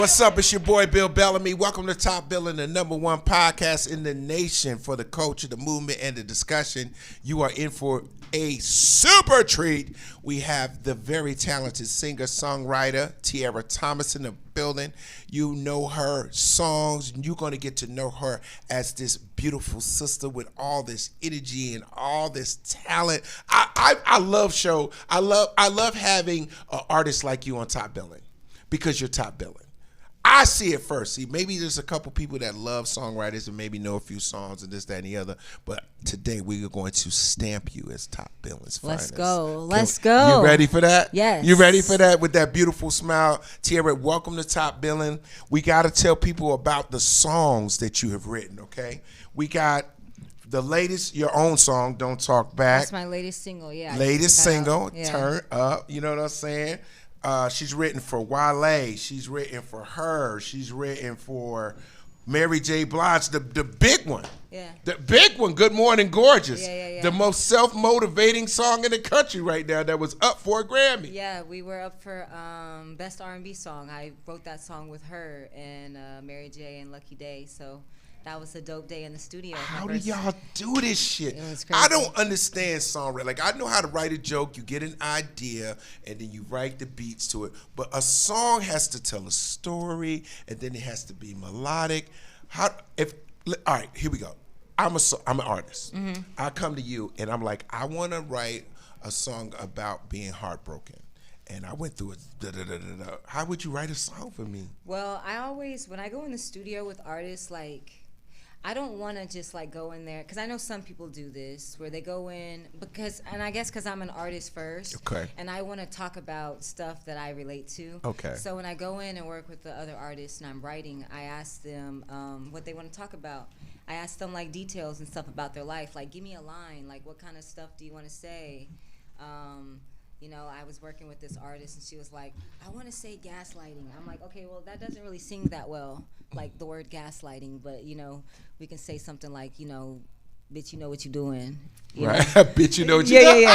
What's up? It's your boy Bill Bellamy. Welcome to Top Billin, the #1 podcast in the nation for the culture, the movement, and the discussion. You are in for a super treat. We have the very talented singer-songwriter Tiara Thomas in the building. You know her songs. You're going to get to know her as this beautiful sister with all this energy and all this talent. I love having an artist like you on Top Billin because you're Top Billin. I see it first. See, maybe there's a couple people that love songwriters and maybe know a few songs and this, that, and the other. But today we are going to stamp you as Top Billin's finest. Let's go. You ready for that? Yes. You ready for that with that beautiful smile? Tiara, welcome to Top Billin. We got to tell people about the songs that you have written, okay? We got the latest, your own song, Don't Talk Back. That's my latest single, yeah. Latest single, yeah. Turn Up, you know what I'm saying? She's written for Wale. She's written for H.E.R. She's written for Mary J. Blige, the big one. Yeah. The big one, Good Morning Gorgeous. Yeah. The most self-motivating song in the country right now that was up for a Grammy. Yeah, we were up for Best R&B Song. I wrote that song with her and Mary J. and Lucky Daye, so that was a dope day in the studio. How do y'all do this shit? It was crazy. I don't understand songwriting. Like, I know how to write a joke. You get an idea, and then you write the beats to it. But a song has to tell a story, and then it has to be melodic. All right, here we go. I'm an artist. Mm-hmm. I come to you, and I'm like, I want to write a song about being heartbroken. And I went through it. How would you write a song for me? Well, when I go in the studio with artists, like, I don't want to just like go in there, because I know some people do this where they go in and I guess because I'm an artist first, okay, and I want to talk about stuff that I relate to. Okay. So when I go in and work with the other artists and I'm writing, I ask them what they want to talk about. I ask them like details and stuff about their life, like give me a line, like what kind of stuff do you want to say? You know, I was working with this artist and she was like, I want to say gaslighting. I'm like, okay, well, that doesn't really sing that well, like the word gaslighting, but, you know, we can say something like, you know, bitch, you know what you're doing. Right, bitch, you know what you're doing.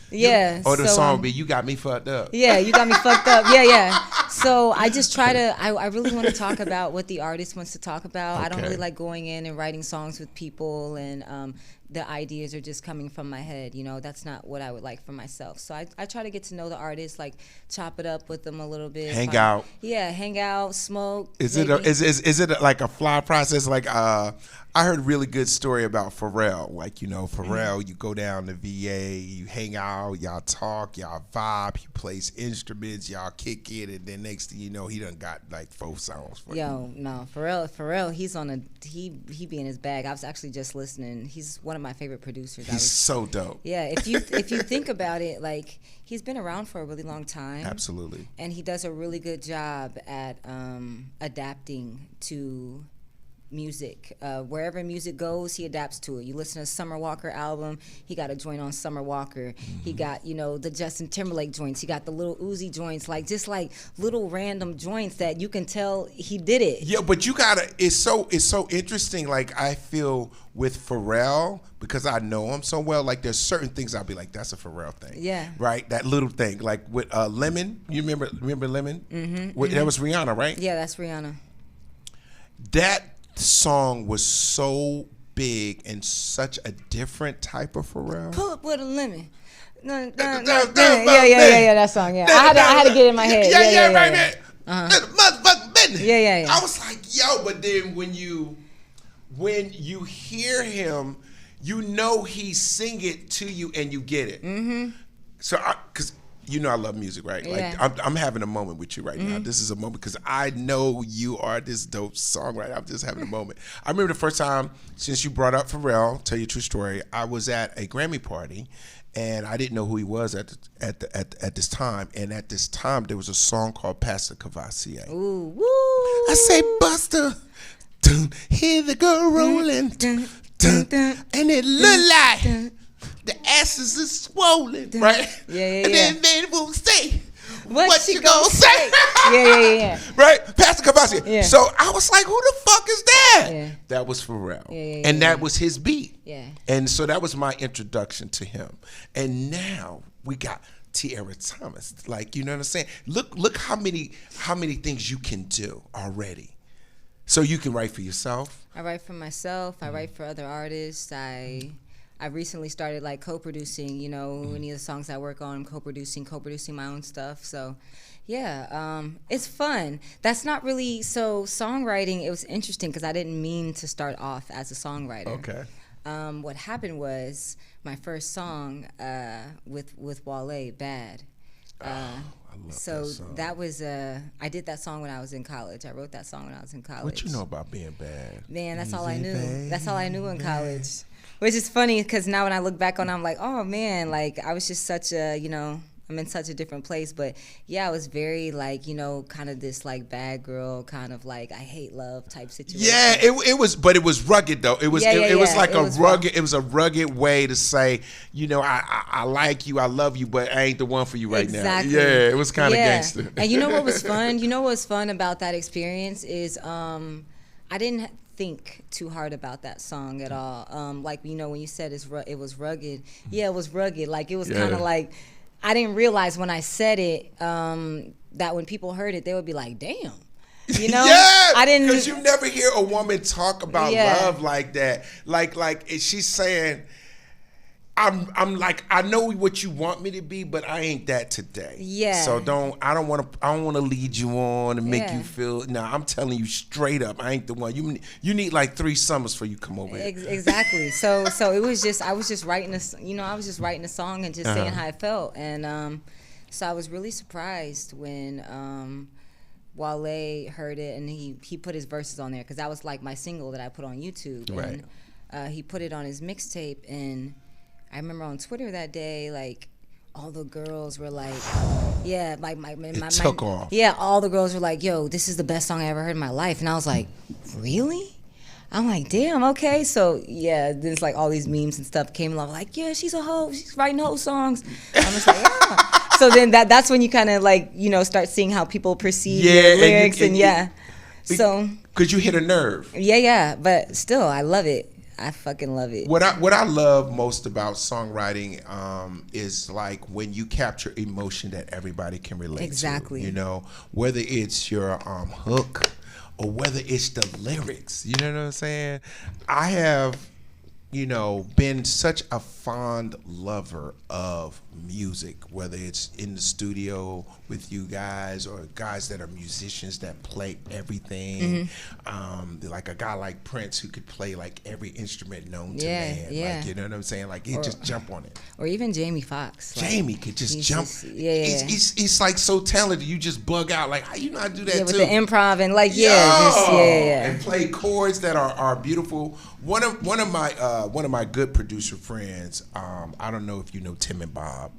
Yeah. Or the song would be, you got me fucked up. Yeah, you got me fucked up. Yeah. So I just try to, I really want to talk about what the artist wants to talk about. Okay. I don't really like going in and writing songs with people and the ideas are just coming from my head. You know, that's not what I would like for myself. So I try to get to know the artist, like chop it up with them a little bit. Hang out. Yeah, hang out, smoke. Is it like a fly process? Like I heard a really good story about Pharrell. Like, you know, Pharrell, you go down to VA, you hang out, y'all talk, y'all vibe, he plays instruments, y'all kick it, and then next thing you know, he done got like 4 songs for you. Yo, no, Pharrell, he be in his bag. I was actually just listening. He's one of my favorite producers. He's so dope. Yeah, if you think about it, like he's been around for a really long time. Absolutely. And he does a really good job at adapting to music. Wherever music goes, he adapts to it. You listen to Summer Walker album, he got a joint on Summer Walker. Mm-hmm. He got, you know, the Justin Timberlake joints. He got the little Uzi joints, like just like little random joints that you can tell he did it. Yeah, but you gotta. It's so interesting. Like I feel with Pharrell, because I know him so well. Like there's certain things I'll be like, that's a Pharrell thing. Yeah. Right. That little thing, like with Lemon. You remember Lemon? Mm-hmm. That was Rihanna, right? Yeah, that's Rihanna. That song was so big and such a different type of Pharrell. Pull up with a lemon. Yeah, that song. Yeah, I had to get it in my head. Yeah, right there. Motherfucking business. Yeah. I was like, yo, but then when you hear him, you know he sing it to you and you get it. Mm-hmm. So, because you know I love music, right? Yeah. Like I'm having a moment with you right now. This is a moment because I know you are this dope songwriter. I'm just having a moment. I remember the first time since you brought up Pharrell. Tell you a true story. I was at a Grammy party, and I didn't know who he was at this time. And at this time, there was a song called Pastor Cavassier. Ooh, woo! I say, Buster, dun, hear the girl rolling, dun, dun, dun, and it look like the asses is swollen, right? Yeah. And then they will say, what you gonna say? Yeah. Right? Pastor Cavassier. Yeah. So I was like, who the fuck is that? Yeah. That was Pharrell. Yeah, and that was his beat. Yeah. And so that was my introduction to him. And now we got Tiara Thomas. Like, you know what I'm saying? Look how many things you can do already. So you can write for yourself. I write for myself. I write for other artists. I recently started like co-producing. You know, any of the songs I work on, I'm co-producing my own stuff. So, yeah, it's fun. That's not really so songwriting. It was interesting because I didn't mean to start off as a songwriter. Okay. What happened was my first song with Wale, Bad. I love So that song. that was I did that song when I was in college. I wrote that song when I was in college. What you know about being bad? Man, that's all I knew. Bad. That's all I knew in college. Which is funny because now when I look back on it, I'm like, oh man, like I was just such a, you know, I'm in such a different place. But yeah, I was very like, you know, kind of this like bad girl, kind of like I hate love type situation. Yeah, it was, but it was rugged though. It was it was like It a was rugged. It was a rugged way to say, you know, I like you, I love you, but I ain't the one for you right Exactly. now. Yeah, it was kind of gangster. And you know what was fun? You know what was fun about that experience is I didn't think too hard about that song at all. Like, you know, when you said it was rugged. Yeah, it was rugged. Like, it was kind of like, I didn't realize when I said it that when people heard it, they would be like, damn. You know? Yeah, I didn't, because you never hear a woman talk about love like that. Like she's saying, I'm like, I know what you want me to be, but I ain't that today. Yeah. So I don't want to lead you on and make you feel. No, I'm telling you straight up, I ain't the one. You need like 3 summers before you come over here. Exactly. So it was just, I was just writing a song and just saying how I felt. And so I was really surprised when Wale heard it and he put his verses on there, because that was like my single that I put on YouTube. Right. And he put it on his mixtape, and I remember on Twitter that day, like, all the girls were like, yeah, like my took off. Yeah, all the girls were like, yo, this is the best song I ever heard in my life. And I was like, really? I'm like, damn, okay. So, yeah, there's like all these memes and stuff came along, like, yeah, she's a hoe. She's writing hoe songs. I'm just like, yeah. So then that's when you kind of like, you know, start seing how people perceive your lyrics so. Because you hit a nerve. Yeah, but still, I love it. I fucking love it. What I love most about songwriting is like when you capture emotion that everybody can relate to. Exactly. You know, whether it's your hook or whether it's the lyrics. You know what I'm saying? I have, you know, been such a fond lover of music, whether it's in the studio with you guys or guys that are musicians that play everything. Like a guy like Prince who could play like every instrument known to man. Like, you know what I'm saying? Like he'd just jump on it. Or even Jamie Foxx. Jamie could just jump. Yeah. He's like so talented. You just bug out. Like, how you not do that too? With the improv and like, and play chords that are beautiful. One of my good producer friends. I don't know if you know Tim and Bob.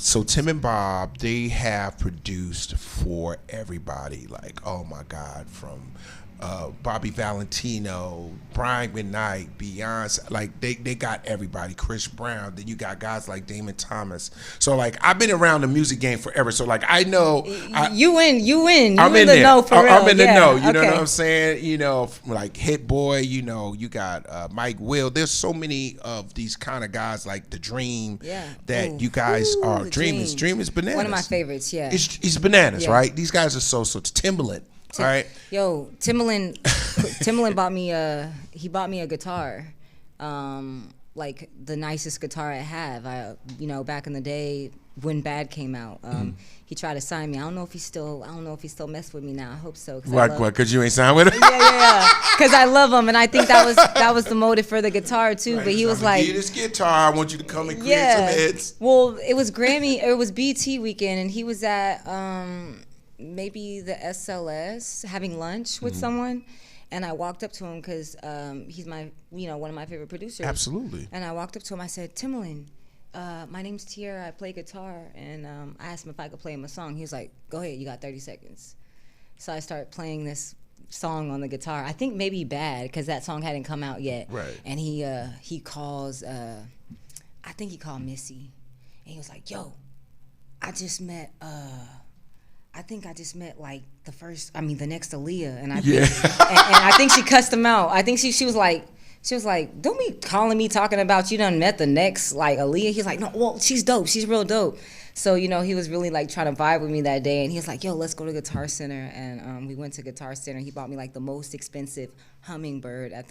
So Tim and Bob, they have produced for everybody. Like, oh my God, from Bobby Valentino, Brian McKnight, Beyonce, like they got everybody. Chris Brown. Then you got guys like Damon Thomas. So like I've been around the music game forever. So like I know you win. I'm in the there. know for real. I'm in the know. You know what I'm saying? You know, like Hit Boy. You know, you got Mike Will. There's so many of these kind of guys like The Dream. That you guys are. Dream is bananas. One of my favorites. Yeah. It's bananas, right? These guys are so Timbaland. All right. Yo, Timbaland bought me a guitar, like the nicest guitar I have. Back in the day when Bad came out, he tried to sign me. I don't know if he still messed with me now. I hope so. What? Because you ain't signed with him? Yeah. Because I love him, and I think that was the motive for the guitar too. Right. But he was like, this guitar, I want you to come and create some hits. Well, it was BT weekend, and he was at maybe the SLS having lunch with someone, and I walked up to him because he's one of my favorite producers. Absolutely. And I walked up to him. I said, Timbaland, my name's Tiara. I play guitar, and I asked him if I could play him a song. He was like, go ahead, you got 30 seconds. So I started playing this song on the guitar. I think maybe Bad, because that song hadn't come out yet. Right. And he calls, I think he called Missy, and he was like, yo, I think I just met like the next Aaliyah, and I think she cussed him out. I think she was like, don't be calling me talking about you done met the next like Aaliyah. He's like, no, well, she's dope. She's real dope. So, he was really like trying to vibe with me that day, and he was like, yo, let's go to Guitar Center. And we went to Guitar Center. He bought me like the most expensive hummingbird at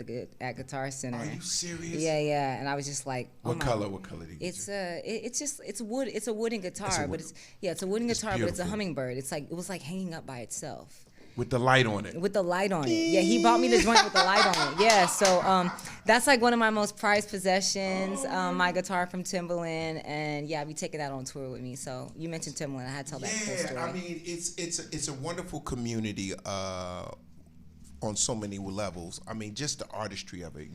Guitar Center. Are you serious? Yeah. And I was just like, what color did you it's it's wood. It's a wooden guitar, but it's a wooden guitar, but it's a hummingbird. It was like hanging up by itself. With the light on it. With the light on it. Yeah, he bought me the joint with the light on it. Yeah, so that's like one of my most prized possessions, my guitar from Timbaland. And yeah, I'll be taking that on tour with me. So you mentioned Timbaland. I had to tell that whole story. Yeah, I mean, it's a wonderful community on so many levels. I mean, just the artistry of it,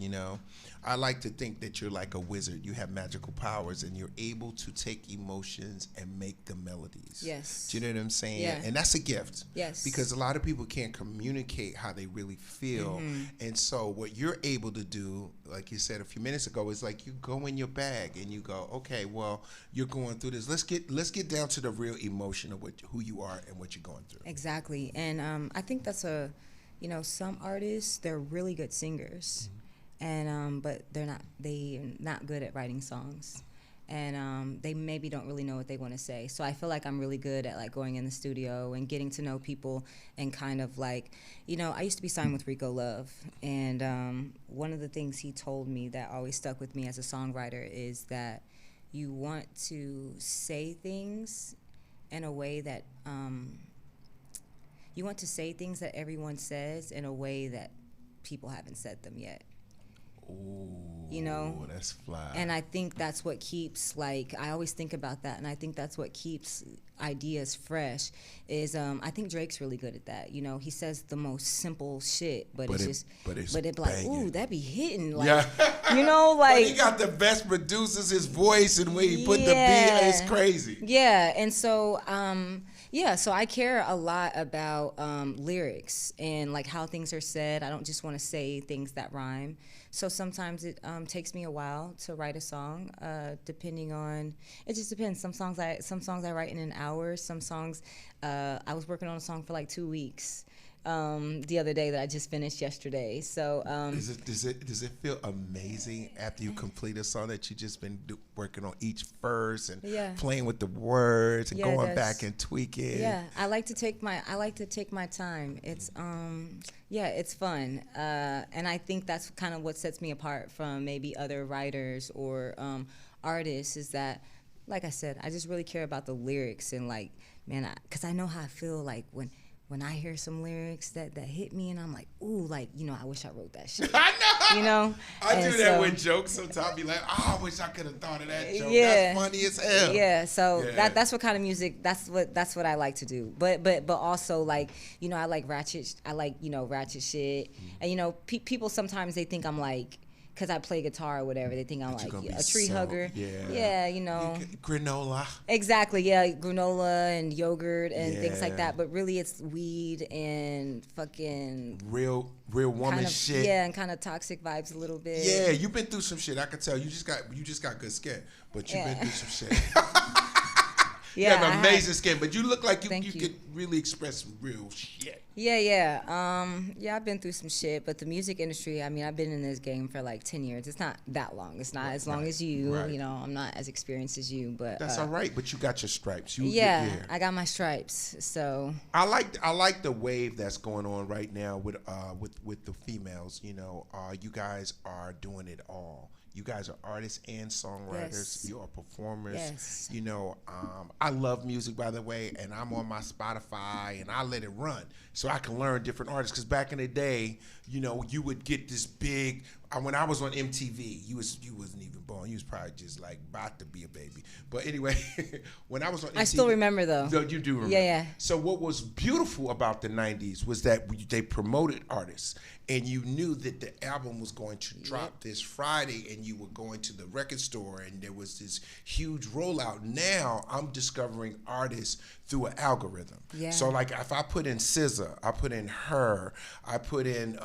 I like to think that you're like a wizard. You have magical powers, and you're able to take emotions and make them melodies. Yes. Do you know what I'm saying? Yeah. And that's a gift. Yes. Because a lot of people can't communicate how they really feel. And so what you're able to do, like you said a few minutes ago, is like you go in your bag and you go, okay, well, you're going through this. Let's get down to the real emotion of who you are and what you're going through. Exactly. And I think that's some artists, they're really good singers. And but they're not good at writing songs, and they maybe don't really know what they want to say. So I feel like I'm really good at like going in the studio and getting to know people, and kind of like, I used to be signed with Rico Love, and one of the things he told me that always stuck with me as a songwriter is that you want to say things in a way that everyone says in a way that people haven't said them yet. Ooh, that's fly. And I think that's what keeps, like, I always think about that, and I think that's what keeps ideas fresh, is I think Drake's really good at that. He says the most simple shit, but it's like, ooh, that be hitting. Like, yeah. Like. But he got the best producers, his voice, and where he put the beat, it's crazy. Yeah, and so, so I care a lot about lyrics and like how things are said. I don't just want to say things that rhyme. So sometimes it takes me a while to write a song, depending on. It just depends. Some songs I write in an hour. Some songs, I was working on a song for like 2 weeks. The other day that I just finished yesterday. So does it feel amazing after you complete a song that you just been working on each verse and playing with the words and going back and tweaking? Yeah, I like to take my time. It's it's fun, and I think that's kind of what sets me apart from maybe other writers or artists, is that, like I said, I just really care about the lyrics, and like, man, because I know how I feel like when I hear some lyrics that hit me, and I'm like, ooh, like, I wish I wrote that shit. I know. I do that with jokes sometimes. Be like, I wish I could have thought of that joke. Yeah. That's funny as hell. Yeah. So that's what kind of music. That's what I like to do. But also, like, I like ratchet. I like ratchet shit. And people sometimes they think I'm like, because I play guitar or whatever, they think I'm like a tree hugger. Yeah. Granola. Exactly, yeah, granola and yogurt and things like that. But really, it's weed and fucking real woman shit. Yeah, and kind of toxic vibes a little bit. Yeah, you've been through some shit. I can tell. You just got good skin, but you've been through some shit. You have amazing skin, but you look like you could really express some real shit. Yeah. I've been through some shit, but the music industry, I mean, I've been in this game for like 10 years. It's not that long. It's not as long as you. Right. I'm not as experienced as you, but that's all right. But you got your stripes. I got my stripes. So I like the wave that's going on right now with the females. You guys are doing it all. You guys are artists and songwriters. Yes. You are performers. Yes. I love music, by the way, and I'm on my Spotify, and I let it run so I can learn different artists. Because back in the day, you would get this big. When I was on MTV, you wasn't even born. You was probably just like about to be a baby. But anyway, when I was on MTV, I still remember though. You do remember. Yeah. So what was beautiful about the 90s was that they promoted artists, and you knew that the album was going to drop this Friday, and you were going to the record store, and there was this huge rollout. Now I'm discovering artists through an algorithm. Yeah. So like if I put in SZA, I put in H.E.R, I put in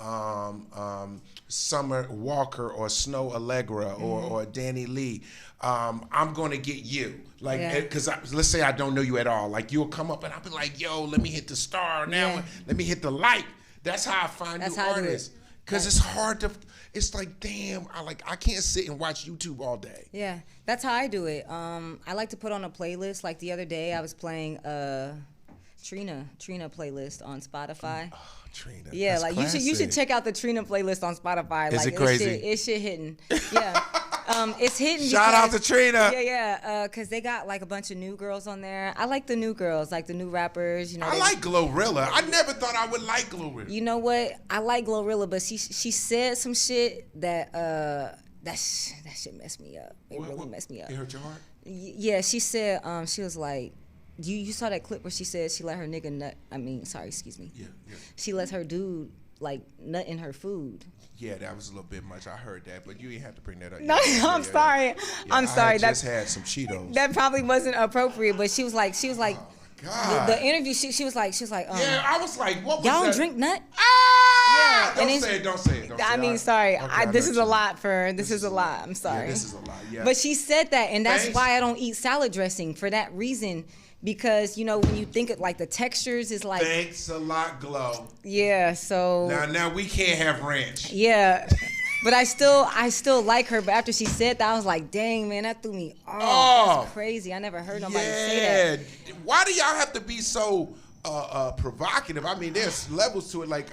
Summer Walker or Snow Allegra or Danny Lee, I'm going to get you. Like, because let's say I don't know you at all. Like, you'll come up and I'll be like, yo, let me hit the star now. Let me hit the light. That's how I find new artists. Because it's hard to. It's like, damn, I can't sit and watch YouTube all day. Yeah, that's how I do it. I like to put on a playlist. Like the other day, I was playing Trina playlist on Spotify. Oh, Trina. Yeah, that's like classic. you should check out the Trina playlist on Spotify. Is like it crazy? It's shit hitting. Yeah. It's hitting. Shout out to Trina. Yeah. Because they got like a bunch of new girls on there. I like the new girls, like the new rappers. You know, I like Glorilla. I never thought I would like Glorilla. You know what? I like Glorilla, but she said some shit that that shit messed me up. It really messed me up. It hurt your heart? Yeah, she said she was like, you saw that clip where she said she let her nigga nut. Excuse me. Yeah. She lets her dude like nut in her food. Yeah, that was a little bit much. I heard that, but you didn't have to bring that up. No, I'm sorry. Yeah, I'm sorry. I just had some Cheetos. That probably wasn't appropriate, but she was like, God. the interview. She was like, yeah, I was like, what was y'all that? don't drink nut? Ah! Yeah, Don't say it. Sorry. Okay, this is a lot for. This is a lot. I'm sorry. Yeah, this is a lot. Yeah. But she said that, and that's Thanks. why I don't eat salad dressing for that reason. Because when you think of like the textures is like. Thanks a lot, Glow. Yeah. So. Now we can't have ranch. Yeah. But I still like her. But after she said that, I was like, dang, man, that threw me off. Oh. That's crazy. I never heard nobody say that. Why do y'all have to be so provocative? I mean, there's levels to it. Like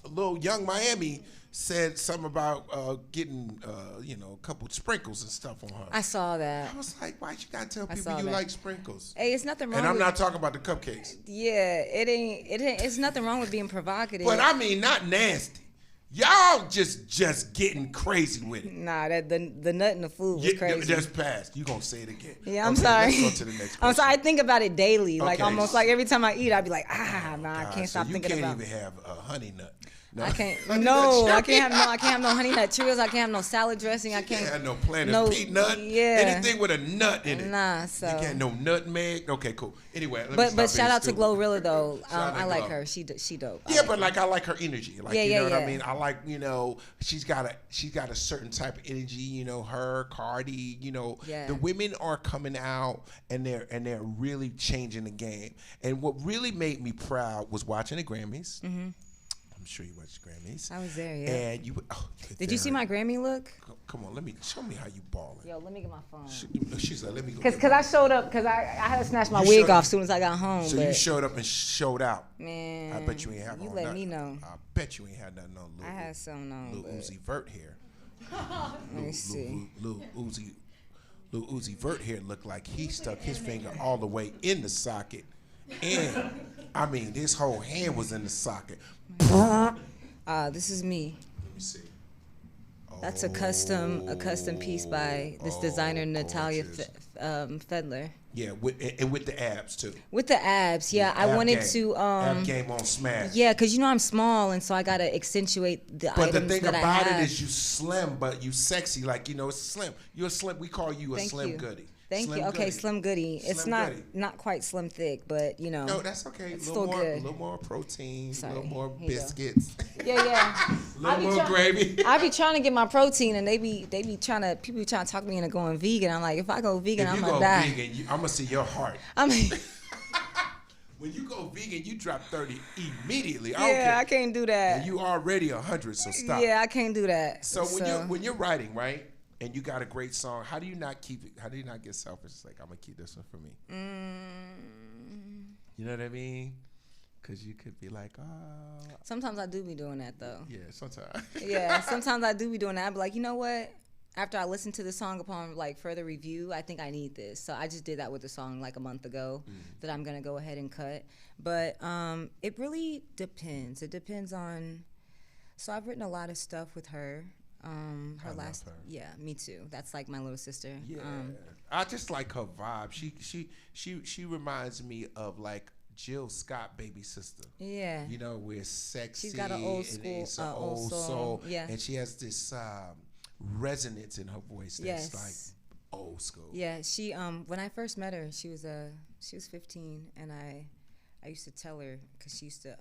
little Young Miami said something about getting a couple sprinkles and stuff on her. I saw that. I was like, why you gotta tell people you like sprinkles? Hey, it's nothing wrong. And I'm not talking about the cupcakes. Yeah, it ain't. It's nothing wrong with being provocative. But I mean, not nasty. Y'all just getting crazy with it. Nah, the nut in the food was crazy. That's past. You gonna say it again? Yeah, I'm sorry. Let's go to the next question. I'm sorry. I think about it daily. Like Okay. almost like every time I eat, I'd be like, I can't stop thinking about. You can't even have a honey nut. No. I can't. No, I can't have no honey nut Cheerios. I can't have no salad dressing. I can't have no Planet Peanut. Yeah. Anything with a nut in it. Nah, so. You can't no nutmeg. Okay, cool. Anyway, but shout out to Glorilla though. I like her. She dope. Yeah, but I like her energy. Like you know what I mean. I like she's got a certain type of energy. Her Cardi. The women are coming out and they're really changing the game. And what really made me proud was watching the Grammys. Mm-hmm. I'm sure you watched the Grammys. I was there, yeah. And did you see my Grammy look? Come on, show me how you balling. Yo, let me get my phone. She's like, let me go. Because I showed up, because I had to snatch my wig off as soon as I got home. So you showed up and showed out. Man. I bet you ain't have You on let nothing. me know. I bet you ain't had nothing on. I had something on. Little Uzi Vert here. Let me see. Little Uzi Vert here looked like he stuck his finger all the way in the socket. And, I mean, this whole hand was in the socket. This is me. Let me see. That's a custom piece by this designer Natalia Fedler. Yeah, with the abs too. With the abs, yeah. I wanted to ab game on smash. Yeah, because I'm small and so I gotta accentuate the items that I have. But the thing about it is you slim, but you sexy. Like it's slim. You're slim. We call you a slim goodie. Thank you. Okay, Slim Goodie. It's not quite slim thick, but No, that's okay. It's still good. A little more protein, a little more biscuits. Yeah. A little more gravy. I be trying to get my protein, and people be trying to talk me into going vegan. I'm like, if I go vegan, I'm gonna die. Vegan, I'm gonna see your heart. I mean. When you go vegan, you drop 30 immediately. I can't do that. And you already 100, so stop. Yeah, I can't do that. So when you're writing, right? And you got a great song. How do you not keep it? How do you not get selfish? It's like, I'm gonna keep this one for me. You know what I mean? Because you could be like, oh. Sometimes I do be doing that though. Yeah, sometimes. Yeah, sometimes I do be doing that. I'd be like, you know what? After I listen to the song upon like further review, I think I need this. So I just did that with the song like a month ago that I'm gonna go ahead and cut. But it really depends. It depends on. So I've written a lot of stuff with her. Her last, yeah, me too. That's like my little sister. Yeah, I just like her vibe. She reminds me of like Jill Scott, baby sister. Yeah, we're sexy. She's got an old school, old soul. Yeah, and she has this resonance in her voice that's like old school. Yeah, she when I first met her, she was 15, and I used to tell her, because she used to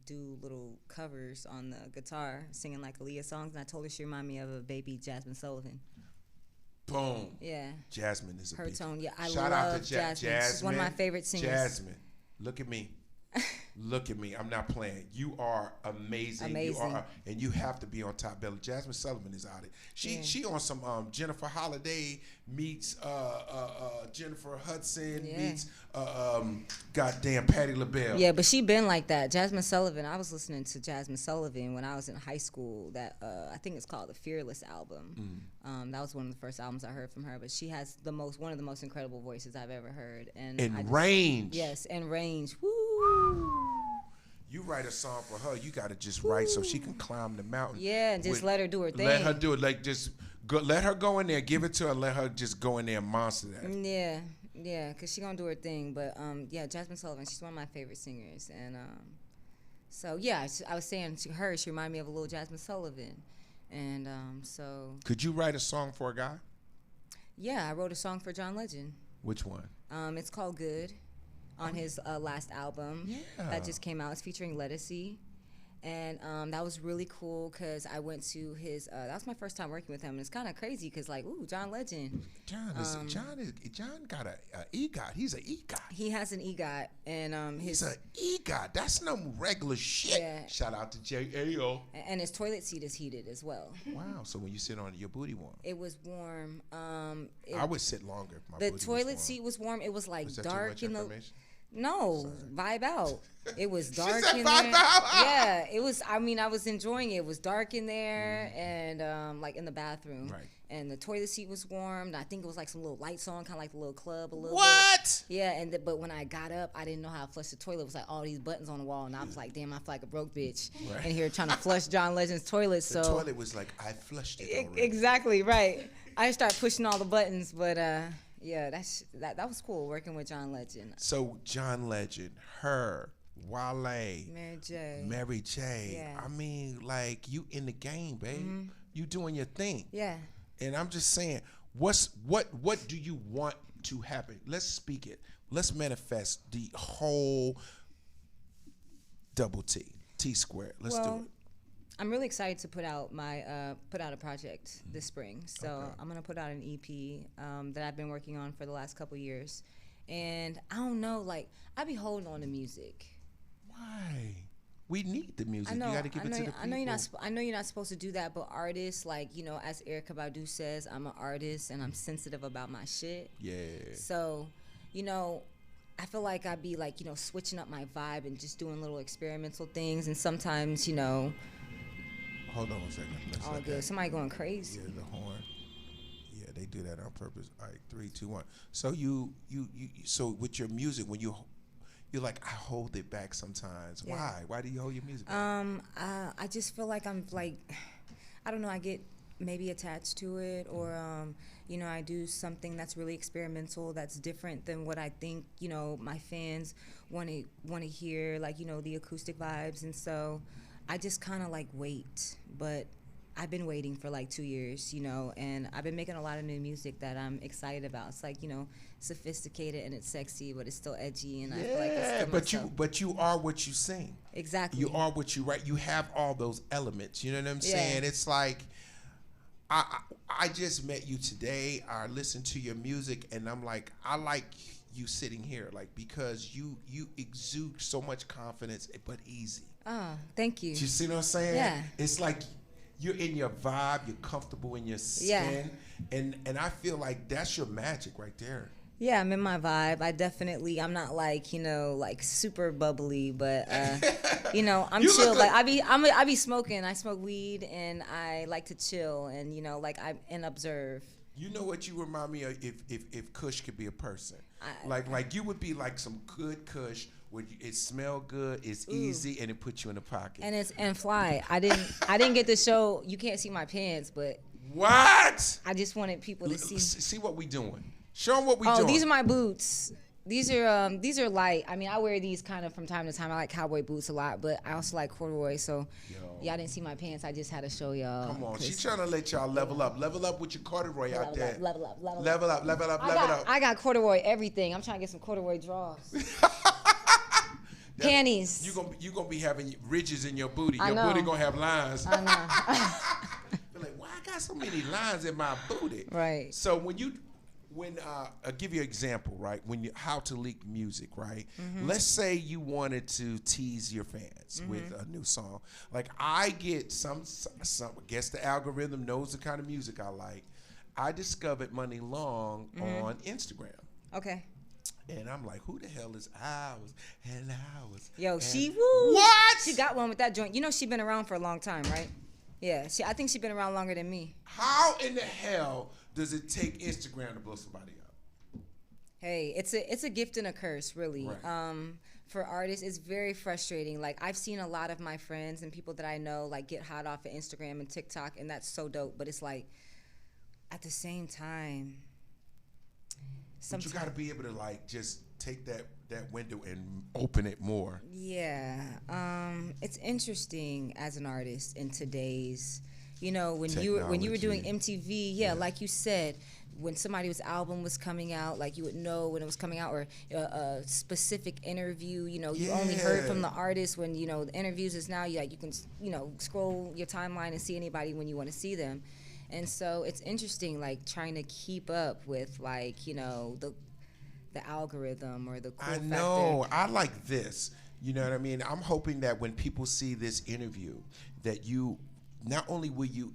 do little covers on the guitar, singing like Aaliyah songs, and I told her she reminded me of a baby Jasmine Sullivan. Boom. Yeah. Jasmine is a her tone. Yeah, I Shout love out to Jasmine. She's one of my favorite singers. Jasmine, look at me. Look at me. I'm not playing. You are amazing. You are, and you have to be on Top Billing. Jasmine Sullivan is out it. She on some Jennifer Holliday meets Jennifer Hudson meets goddamn Patti LaBelle. Yeah, but she been like that. Jasmine Sullivan. I was listening to Jasmine Sullivan when I was in high school. That I think it's called the Fearless album. That was one of the first albums I heard from her. But she has one of the most incredible voices I've ever heard. And range. Yes, and range. Woo. You write a song for her, you gotta just write so she can climb the mountain. Yeah, and just let her do her thing. Let her do it. Like just go, let her go in there, give it to her, let her just go in there and monster that. Yeah, cause she gonna do her thing. But Jasmine Sullivan, she's one of my favorite singers, and so yeah, I was saying to her, she reminded me of a little Jasmine Sullivan, and so. Could you write a song for a guy? Yeah, I wrote a song for John Legend. Which one? It's called Good. On his last album that just came out. It's featuring Lettucey. And that was really cool because I went to his, that was my first time working with him. And it's kind of crazy because, like, ooh, John Legend. John got a EGOT. He's an EGOT. He has an EGOT. And he's an EGOT. That's no regular shit. Yeah. Shout out to J.A.O. And his toilet seat is heated as well. Wow. So when you sit on it, your booty warm? It was warm. I would sit longer if my booty was warm. The toilet seat was warm. It was like was that dark too much in information? No, vibe out. It was dark she said in vibe there. Out. Yeah, it was. I mean, I was enjoying it. It was dark in there, and like in the bathroom. Right. And the toilet seat was warm. I think it was like some little lights on, kind of like the little club a little What? bit. Yeah, but when I got up, I didn't know how to flush the toilet. It was like all these buttons on the wall, and I was like, damn, I feel like a broke bitch in here trying to flush John Legend's toilet. The toilet was like, I flushed it already. Exactly, right. I started pushing all the buttons, but yeah, that was cool working with John Legend. So John Legend, H.E.R, Wale, Mary J. Yeah. I mean, like, you in the game, babe. Mm-hmm. You doing your thing. Yeah. And I'm just saying, what do you want to happen? Let's speak it. Let's manifest the whole double T squared. Let's do it. I'm really excited to put out a project this spring. So I'm gonna put out an EP that I've been working on for the last couple years, and I don't know, like I be holding on to music. Why? We need the music. You got to give it to the people. I know you're not supposed to do that, but artists, like, you know, as Erykah Badu says, I'm an artist and I'm sensitive about my shit. Yeah. So, you know, I feel like I be like, you know, switching up my vibe and just doing little experimental things, and sometimes, you know. Hold on 1 second. All good. Somebody going crazy. Yeah, the horn. Yeah, they do that on purpose. All right, 3, 2, 1. So so with your music, when you're like, I hold it back sometimes. Yeah. Why? Why do you hold your music back? I just feel like I'm like, I don't know, I get maybe attached to it, or you know, I do something that's really experimental, that's different than what I think, you know, my fans want to hear, like, you know, the acoustic vibes. And so I just kind of like wait, but I've been waiting for like 2 years, you know, and I've been making a lot of new music that I'm excited about. It's like, you know, sophisticated and it's sexy, but it's still edgy, and I feel like it's still but you are what you sing. Exactly. You are what you write. You have all those elements. You know what I'm saying? It's like, I just met you today. I listened to your music, and I'm like, I like you sitting here, like, because you exude so much confidence, but easy. Oh, thank you. You see what I'm saying? Yeah. It's like you're in your vibe, you're comfortable in your skin, and I feel like that's your magic right there. Yeah, I'm in my vibe. I'm not like, you know, like super bubbly, but you know, I'm chill. Like I be smoking. I smoke weed, and I like to chill, and you know, like and observe. You know what you remind me of, if Kush could be a person, like you would be like some good Kush. Where it smell good, it's easy, and it puts you in the pocket. And fly. I didn't get to show. You can't see my pants, but what? I just wanted people to see. See what we doing. Show them what we doing. Oh, these are my boots. These are light. I mean, I wear these kind of from time to time. I like cowboy boots a lot, but I also like corduroy. So, y'all didn't see my pants. I just had to show y'all. Come on, she's trying to let y'all level up. Level up with your corduroy out there. Level up. I got corduroy everything. I'm trying to get some corduroy drawers. Panties. You gonna be having ridges in your booty. Your booty gonna have lines. I know. You're like, why I got so many lines in my booty? Right. So when you when I'll give you an example, right? When you how to leak music, right? Let's say you wanted to tease your fans with a new song. Like I get some guess the algorithm knows the kind of music I like. I discovered Money Long on Instagram. Okay. And I'm like, who the hell is Hours and Hours? Yo, and she woo. What? She got one with that joint. You know she been around for a long time, right? Yeah. I think she been around longer than me. How in the hell does it take Instagram to blow somebody up? Hey, it's a gift and a curse, really. Right. For artists, it's very frustrating. Like I've seen a lot of my friends and people that I know like get hot off of Instagram and TikTok, and that's so dope. But it's like at the same time. But you got to be able to like just take that window and open it more. Yeah, it's interesting as an artist in today's, when you were doing MTV, like you said, when somebody's album was coming out, like you would know when it was coming out, or a specific interview, you only heard from the artist when the interviews is now you can scroll your timeline and see anybody when you want to see them. And so it's interesting, like trying to keep up with, like the algorithm or the cool I know. I like this. You know what I mean? I'm hoping that when people see this interview, that you not only will you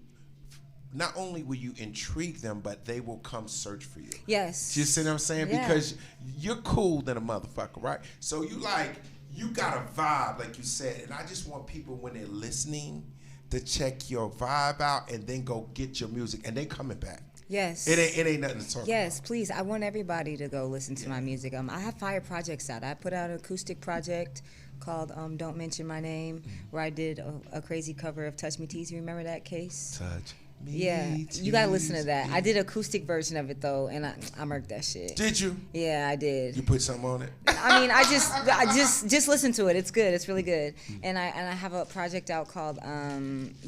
intrigue them, but they will come search for you. Yes. You see what I'm saying? Yeah. Because you're cool than a motherfucker, right? So you got a vibe, like you said, and I just want people when they're listening to check your vibe out and then go get your music and they coming back. Yes. It ain't nothing to talk about. Yes, please. I want everybody to go listen to my music. I have fire projects out. I put out an acoustic project called Don't Mention My Name, where I did a crazy cover of Touch Me Tease. You remember that case? Touch me. Yeah, you gotta listen to that. I did an acoustic version of it though, and I murked that shit. Did you? Yeah, I did. You put something on it? I mean, I just listen to it. It's good. It's really good. And I have a project out called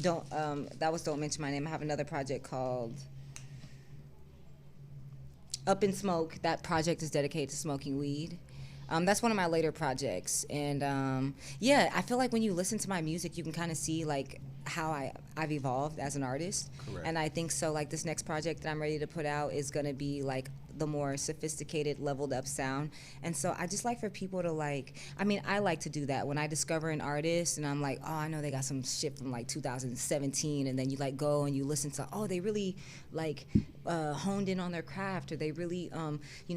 Don't Mention My Name. I have another project called Up in Smoke. That project is dedicated to smoking weed. That's one of my later projects. And I feel like when you listen to my music, you can kind of see like how I've evolved as an artist. Correct. And I think so like this next project that I'm ready to put out is going to be like the more sophisticated, leveled up sound. And so I just like for people to I like to do that when I discover an artist and I'm like, oh, I know they got some shit from like 2017, and then you like go and you listen to, oh, they really like honed in on their craft, or they really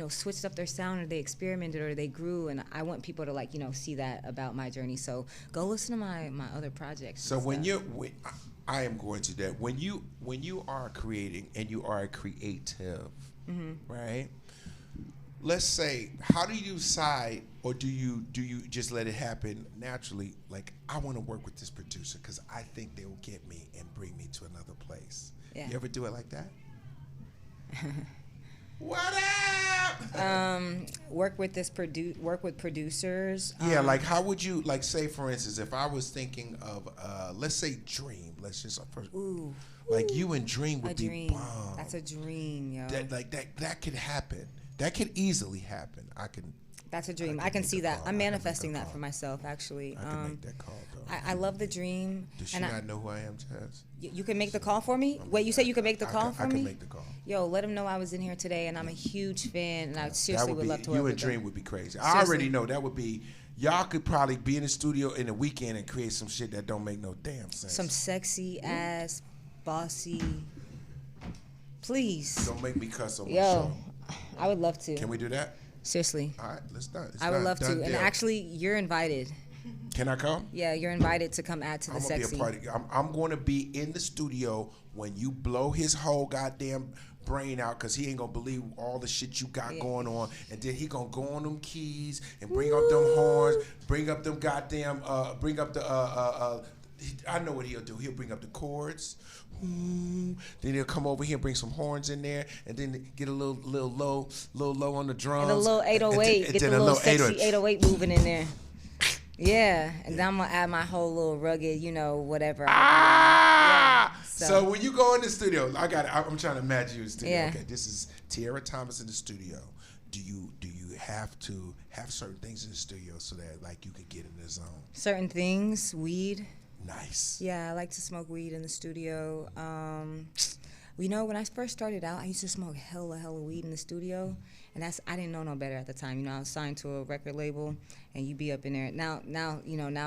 switched up their sound, or they experimented, or they grew. And I want people to see that about my journey. So go listen to my other projects. So I am going to that. When you are creating and you are a creative, right? Let's say, how do you decide, or do you just let it happen naturally? Like, I want to work with this producer because I think they will get me and bring me to another place. Yeah. You ever do it like that? What up? Work with producers. Yeah, like how would you, like, say for instance, if I was thinking of let's say Dream, let's just Ooh. like you and Dream would be dream. bomb. That's a dream, yo. That could happen. That could easily happen. That's a dream. I can see that. I'm manifesting that for myself, actually. I can make that call, though. I love the dream. Does she not know who I am, Chaz? You can make the call for me? Wait, you said you can make the call for me? I can make the call. Yo, let them know I was in here today, and I'm a huge fan, and I seriously would love to work you with and them. Dream would be crazy. Seriously. I already know that would be. Y'all could probably be in the studio in the weekend and create some shit that don't make no damn sense. Some sexy ass, bossy. Please. Don't make me cuss on my Yo, show. I would love to. Can we do that? Seriously. All right, let's do it. I would love to. And actually, you're invited. Can I come? Yeah, you're invited to come add to the I'm sexy. Gonna be a party. I'm going to be in the studio when you blow his whole goddamn brain out, because he ain't going to believe all the shit you got going on. And then he going to go on them keys and bring up them horns, bring up them goddamn, bring up the, I know what he'll do. He'll bring up the chords. Then he'll come over here and bring some horns in there, and then get a little low on the drums. And a little 808. Get the little sexy 808 moving in there. Yeah, and then I'm gonna add my whole little rugged, whatever. Ah! Yeah, so when you go in the studio, I'm trying to imagine you in the studio. Yeah. Okay, this is Tiara Thomas in the studio. Do you have to have certain things in the studio so that like you could get in the zone? Certain things, weed. Nice. Yeah, I like to smoke weed in the studio. Well, when I first started out, I used to smoke hella weed in the studio, and I didn't know no better at the time. I was signed to a record label, and you be up in there. Now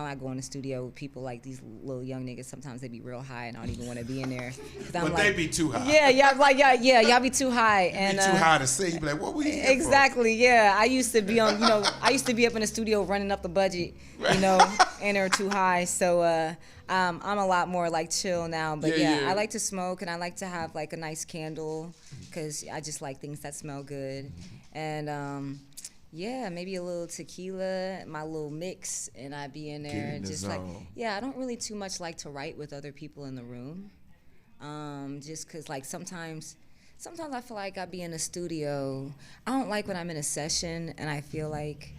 I go in the studio with people like these little young niggas. Sometimes they be real high, and I don't even want to be in there. But they be too high. Yeah, y'all be too high. And be too high to say. You be like, what we here exactly, for? Yeah. I used to be on, I used to be up in the studio running up the budget, and they're too high. So I'm a lot more like chill now. But I like to smoke, and I like to have like a nice candle, because I just like things that smell good. And maybe a little tequila, my little mix, and I be in there and just like, I don't really too much like to write with other people in the room, just because like sometimes I feel like I be in a studio. I don't like when I'm in a session and I feel like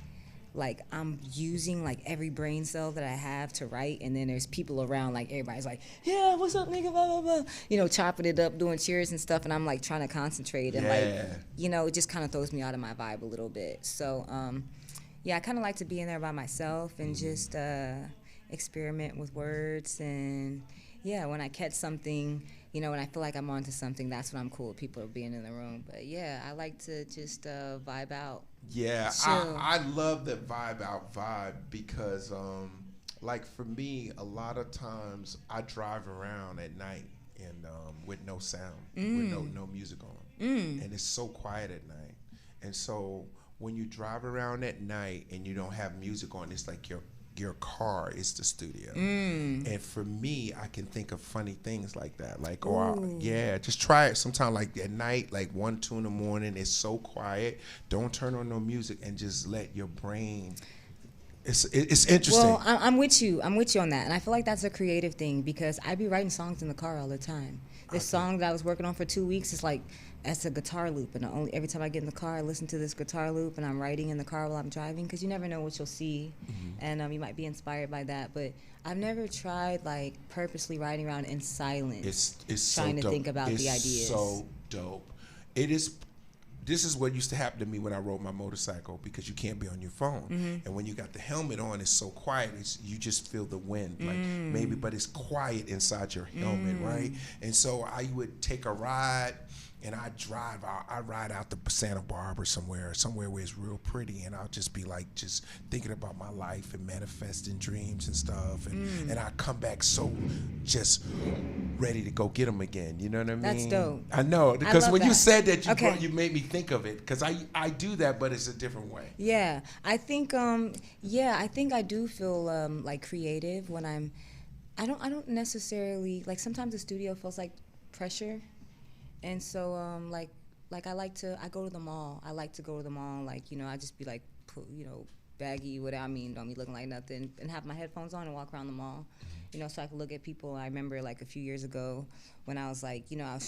I'm using like every brain cell that I have to write, and then there's people around, like everybody's like, yeah, what's up, nigga, blah, blah, blah, chopping it up, doing cheers and stuff, and I'm like trying to concentrate, and it just kind of throws me out of my vibe a little bit. So I kind of like to be in there by myself and just experiment with words, and when I catch something, when I feel like I'm onto something, that's when I'm cool with people being in the room. But I like to just vibe out. Yeah, I love that vibe because, like for me, a lot of times I drive around at night and with no sound, with no music on, and it's so quiet at night. And so when you drive around at night and you don't have music on, it's like your car is the studio. And for me, I can think of funny things like that. Like, just try it sometime, like at night, like 1, 2 in the morning, it's so quiet. Don't turn on no music and just let your brain. It's interesting. Well, I'm with you on that. And I feel like that's a creative thing, because I be writing songs in the car all the time. This song that I was working on for 2 weeks is like, that's a guitar loop, and every time I get in the car, I listen to this guitar loop, and I'm writing in the car while I'm driving, because you never know what you'll see, and you might be inspired by that. But I've never tried like purposely riding around in silence, it's trying so to think about the ideas. It's so dope. It is. This is what used to happen to me when I rode my motorcycle, because you can't be on your phone, and when you got the helmet on, it's so quiet. You just feel the wind, like but it's quiet inside your helmet, right? And so I would take a ride. And I ride out to Santa Barbara somewhere where it's real pretty, and I'll just be like just thinking about my life and manifesting dreams and stuff, and I come back so just ready to go get them again. You know what I mean? That's dope. I know, because when you said that, you made me think of it, because I do that, but it's a different way. Yeah, I think I do feel like creative when I don't necessarily, like, sometimes the studio feels like pressure. And so, I go to the mall. I like to go to the mall, like, I just be like, baggy, don't be looking like nothing, and have my headphones on and walk around the mall, so I can look at people. I remember like a few years ago when I was like, I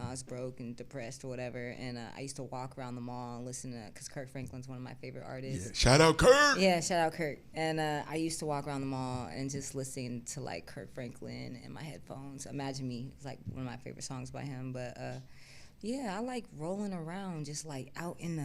was broke and depressed or whatever, and I used to walk around the mall and listen to, because Kirk Franklin's one of my favorite artists. Yeah, shout out Kirk. Yeah, shout out Kirk. And I used to walk around the mall and just listen to like Kirk Franklin in my headphones. Imagine Me is like one of my favorite songs by him. But I like rolling around just like out in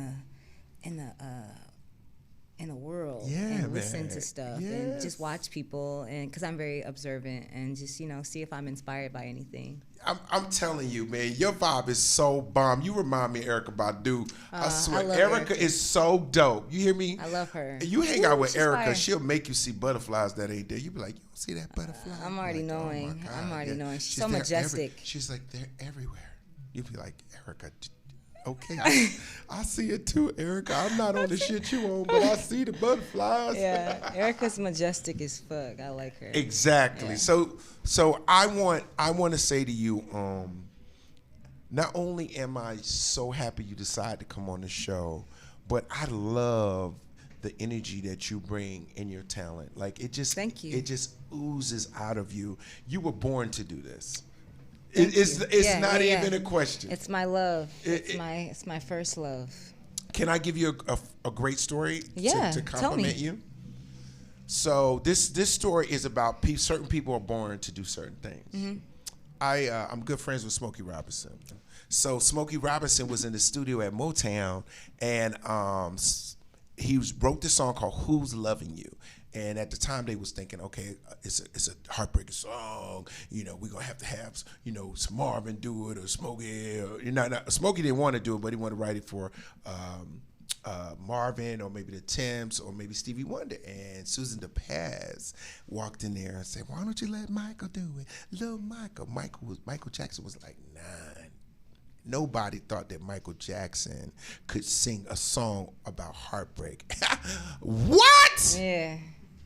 the world, and listen to stuff, and just watch people, and because I'm very observant, and just see if I'm inspired by anything. I'm telling you, man, your vibe is so bomb. You remind me of Erykah Badu. I swear, Erykah is so dope. You hear me? I love her. You hang out with Erykah, she'll make you see butterflies that ain't there. You be like, you don't see that butterfly? I'm already knowing. Oh, I'm already knowing. She's so majestic. She's like, they're everywhere. You'd be like, Erykah, okay, I see it too, Erykah. I'm not on the shit you on, but I see the butterflies. Yeah, Erykah's majestic as fuck. I like her. Exactly. Yeah. So I want to say to you, not only am I so happy you decided to come on the show, but I love the energy that you bring in your talent. Like, it just, thank you. It just oozes out of you. You were born to do this. It's not even a question. It's my love. It's my first love. Can I give you a great story to compliment you? So this story is about certain people are born to do certain things. I'm good friends with Smokey Robinson. So Smokey Robinson was in the studio at Motown, and he wrote this song called "Who's Loving You." And at the time, they was thinking, okay, it's a heartbreaking song. You know, we're gonna have some Marvin do it or Smokey. Or, Smokey didn't want to do it, but he wanted to write it for Marvin or maybe the Timbs or maybe Stevie Wonder. And Susan DePaz walked in there and said, "Why don't you let Michael do it, little Michael?" Michael Jackson was like 9. Nobody thought that Michael Jackson could sing a song about heartbreak. What? Yeah.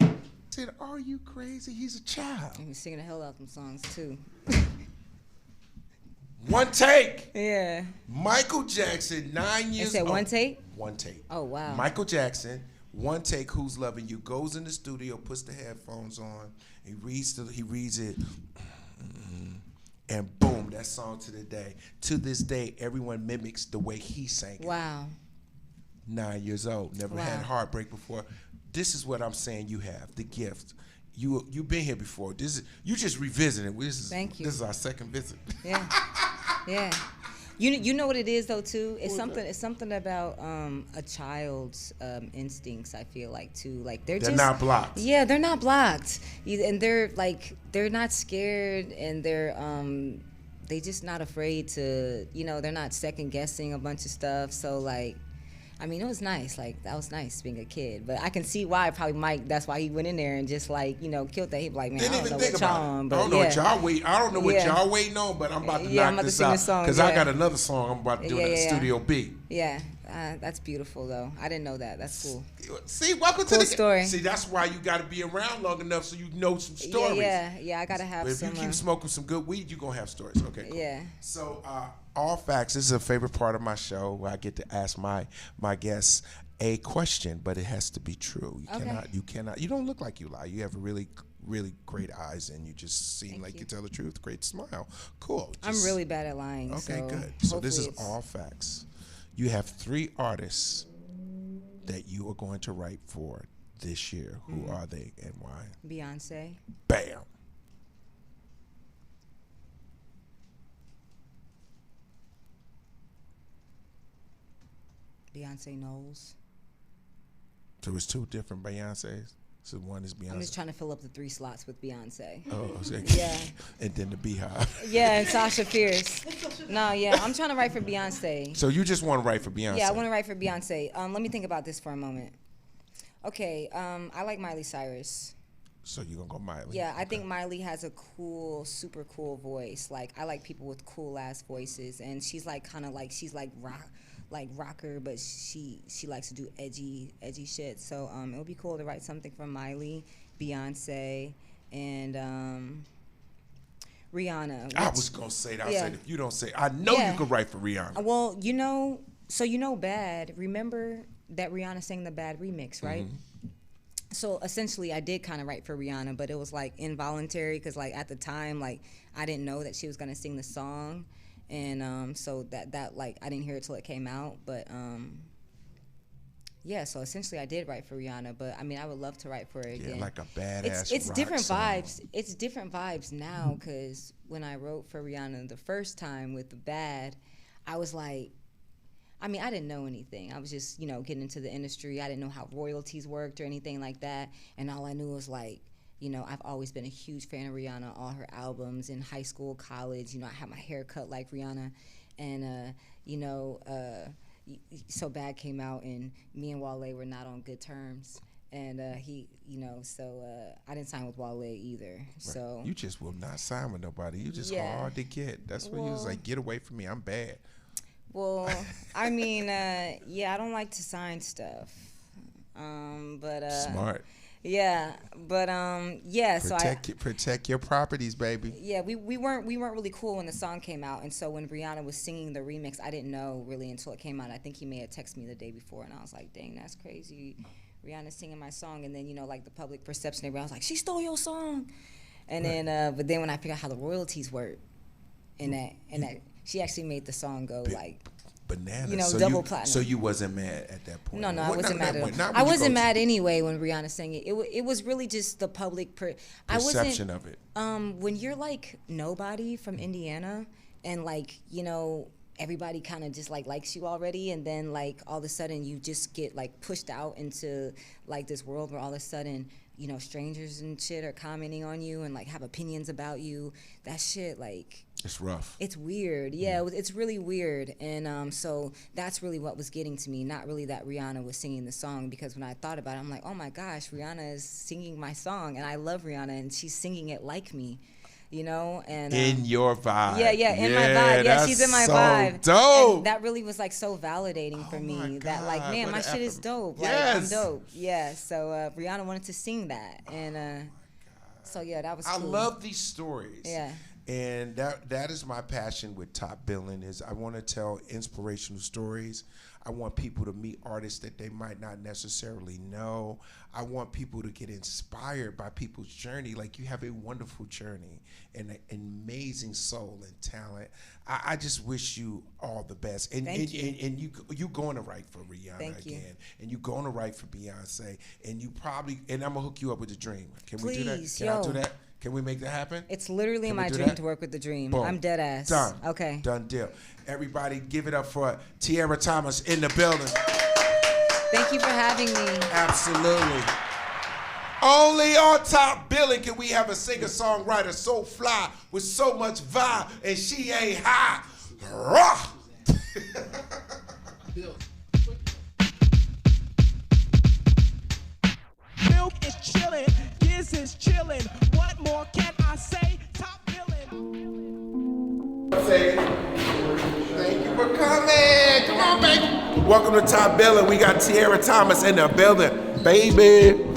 I said, are you crazy? He's a child. He was singing the hell out of them songs too. One take. Yeah. Michael Jackson, 9 years old. It said one take? One take. Oh, wow. Michael Jackson, one take, Who's Loving You, goes in the studio, puts the headphones on, he reads it, and boom, that song to the day. To this day, everyone mimics the way he sang it. Wow. 9 years old, never had heartbreak before. This is what I'm saying you have, the gift. You've been here before. You just revisiting. Thank you. This is our second visit. Yeah. Yeah. You know what it is though too? It's something about a child's instincts, I feel like too. Like they're not blocked. Yeah, they're not blocked. And they're not scared, and they just not afraid to, they're not second guessing a bunch of stuff. So like, I mean, it was nice. Like, that was nice being a kid. But I can see why probably Mike, that's why he went in there and just killed that. He'd be like, man, I don't know what y'all on. But I don't know what y'all waiting on, but I'm about to knock this out. Because I got another song I'm about to do in Studio B. Yeah. That's beautiful, though. I didn't know that. That's cool. See, welcome cool to the story. See, that's why you got to be around long enough so you know some stories. Yeah. I got to have but if some. If you keep smoking some good weed, you're going to have stories. Okay, cool. Yeah. So, all facts. This is a favorite part of my show where I get to ask my guests a question, but it has to be true. You cannot. You don't look like you lie. You have really great eyes, and you just seem like you tell the truth. Great smile. Cool. I'm really bad at lying. Okay, good. So this is all facts. You have 3 artists that you are going to write for this year. Who are they and why? Beyonce. Bam. Beyonce Knowles. So it's 2 different Beyoncés. So one is Beyonce. I'm just trying to fill up the 3 slots with Beyonce. Oh, okay. Yeah. And then the Beehive. Yeah, and Sasha Fierce. No, yeah, I'm trying to write for Beyonce. So you just want to write for Beyonce? Yeah, I want to write for Beyonce. Let me think about this for a moment. Okay, I like Miley Cyrus. So you're going to go Miley? Yeah, I think Miley has a cool, super cool voice. Like, I like people with cool-ass voices. And she's like kind of like, she's like rocker, but she likes to do edgy shit. So it would be cool to write something from Miley, Beyonce, and Rihanna. I was gonna say that. I said if you don't say, I know you could write for Rihanna. Well, Bad. Remember that Rihanna sang the Bad remix, right? Mm-hmm. So essentially, I did kind of write for Rihanna, but it was like involuntary because like at the time, like I didn't know that she was gonna sing the song. And so that like I didn't hear it till it came out, but yeah. So essentially, I did write for Rihanna, but I mean, I would love to write for her again. Yeah, like a badass. It's rock different song. vibes. It's different vibes now because when I wrote for Rihanna the first time with the Bad, I was like, I mean, I didn't know anything. I was just getting into the industry. I didn't know how royalties worked or anything like that, and all I knew was like. I've always been a huge fan of Rihanna, all her albums in high school, college. I had my hair cut like Rihanna. And, So Bad came out, and me and Wale were not on good terms. And I didn't sign with Wale either. Right. So you just will not sign with nobody. You just hard to get. That's when you was like, get away from me. I'm bad. Well, I mean, I don't like to sign stuff. Smart. Yeah, but protect your properties, baby. Yeah, we weren't really cool when the song came out, and so when Rihanna was singing the remix, I didn't know really until it came out. I think he may have texted me the day before, and I was like, dang, that's crazy. Rihanna's singing my song, and then like the public perception, everyone was like, she stole your song, and right. Then but then when I figured out how the royalties work, and that she actually made the song go like. Bananas. Double platinum. So you wasn't mad at that point? No, I wasn't mad at all. I wasn't mad anyway when Rihanna sang it. It was really just the public perception of it. When you're like nobody from Indiana and like, everybody kind of just like likes you already, and then like all of a sudden you just get like pushed out into like this world where all of a sudden you know, strangers and shit are commenting on you and like have opinions about you. That shit, like, it's rough. It's weird. Yeah, it's really weird. And so that's really what was getting to me. Not really that Rihanna was singing the song, because when I thought about it, I'm like, oh my gosh, Rihanna is singing my song, and I love Rihanna, and she's singing it like me. You know, and in your vibe. Yeah, in my vibe. Yeah, she's in my so vibe. Dope. And that really was like so validating for me. That like, man, my shit is dope. Yes. Like, I'm dope. Yeah. So Rihanna wanted to sing that, and so yeah, that was cool. I love these stories. Yeah. And that is my passion with Top Billin', is I want to tell inspirational stories. I want people to meet artists that they might not necessarily know. I want people to get inspired by people's journey. Like, you have a wonderful journey and an amazing soul and talent. I just wish you all the best. And Thank you. And you going to write for Rihanna Thank you. again. And you going to write for Beyonce. And you probably, and I'm going to hook you up with The Dream. Can Please, we do that? Can I do that? Can we make that happen? It's literally Can my we do dream that? to work with The Dream. Boom. I'm dead ass. Done. Okay. Done deal. Everybody give it up for Tiara Thomas in the building. Thank you for having me. Absolutely. Only on Top Billin' can we have a singer-songwriter so fly with so much vibe, and she ain't high. Rah! Milk is chillin', Giz is chillin'. What more can I say? Top Billin'. Thank you for coming. Come on, baby. Welcome to Top Billin'. We got Tiara Thomas in the building, baby.